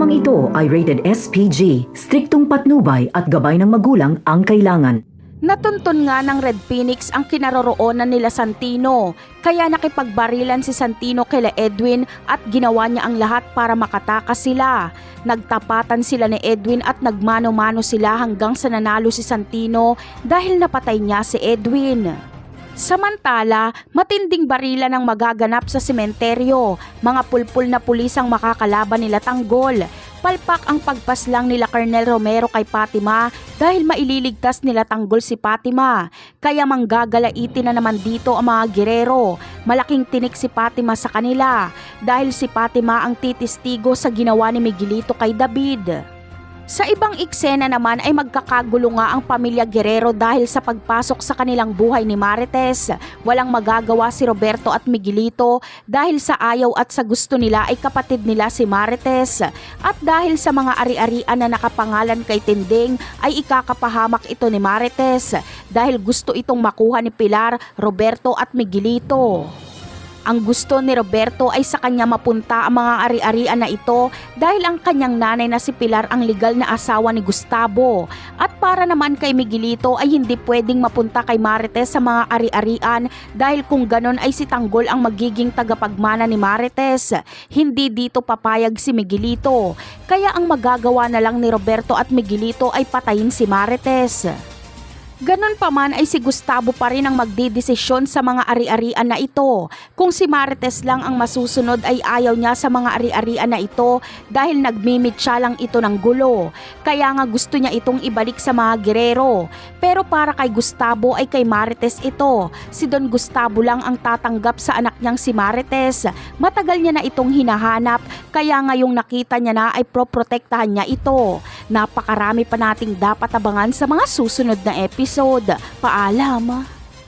Programang ito ay rated SPG, striktong patnubay at gabay ng magulang ang kailangan. Natuntun nga ng Red Phoenix ang kinaroroonan nila Santino, kaya nakipagbarilan si Santino kila Edwin at ginawa niya ang lahat para makatakas sila. Nagtapatan sila ni Edwin at nagmano-mano sila hanggang sa nanalo si Santino dahil napatay niya si Edwin. Samantala, matinding barilan ang magaganap sa sementeryo. Mga pulpul na pulis ang makakalaban nila Tanggol. Palpak ang pagpaslang nila Colonel Romero kay Fatima dahil maililigtas nila Tanggol si Fatima. Kaya manggagalaitin na naman dito ang mga gerero. Malaking tinik si Fatima sa kanila dahil si Fatima ang titistigo sa ginawa ni Miguelito kay David. Sa ibang eksena naman ay magkakagulo nga ang pamilya Guerrero dahil sa pagpasok sa kanilang buhay ni Marites. Walang magagawa si Roberto at Miguelito dahil sa ayaw at sa gusto nila ay kapatid nila si Marites. At dahil sa mga ari-arian na nakapangalan kay Tinding ay ikakapahamak ito ni Marites dahil gusto itong makuha ni Pilar, Roberto at Miguelito. Ang gusto ni Roberto ay sa kanya mapunta ang mga ari-arian na ito dahil ang kanyang nanay na si Pilar ang legal na asawa ni Gustavo. At para naman kay Miguelito ay hindi pwedeng mapunta kay Marites sa mga ari-arian dahil kung ganon ay si Tanggol ang magiging tagapagmana ni Marites. Hindi dito papayag si Miguelito. Kaya ang magagawa na lang ni Roberto at Miguelito ay patayin si Marites. Ganon pa man ay si Gustavo pa rin ang magdidesisyon sa mga ari-arian na ito. Kung si Marites lang ang masusunod ay ayaw niya sa mga ari-arian na ito dahil nagmimitsa lang ito ng gulo. Kaya nga gusto niya itong ibalik sa mga gerero. Pero para kay Gustavo ay kay Marites ito. Si Don Gustavo lang ang tatanggap sa anak niyang si Marites. Matagal niya na itong hinahanap kaya ngayong nakita niya na ay proprotektahan niya ito. Napakarami pa nating dapat abangan sa mga susunod na episode. Paalam!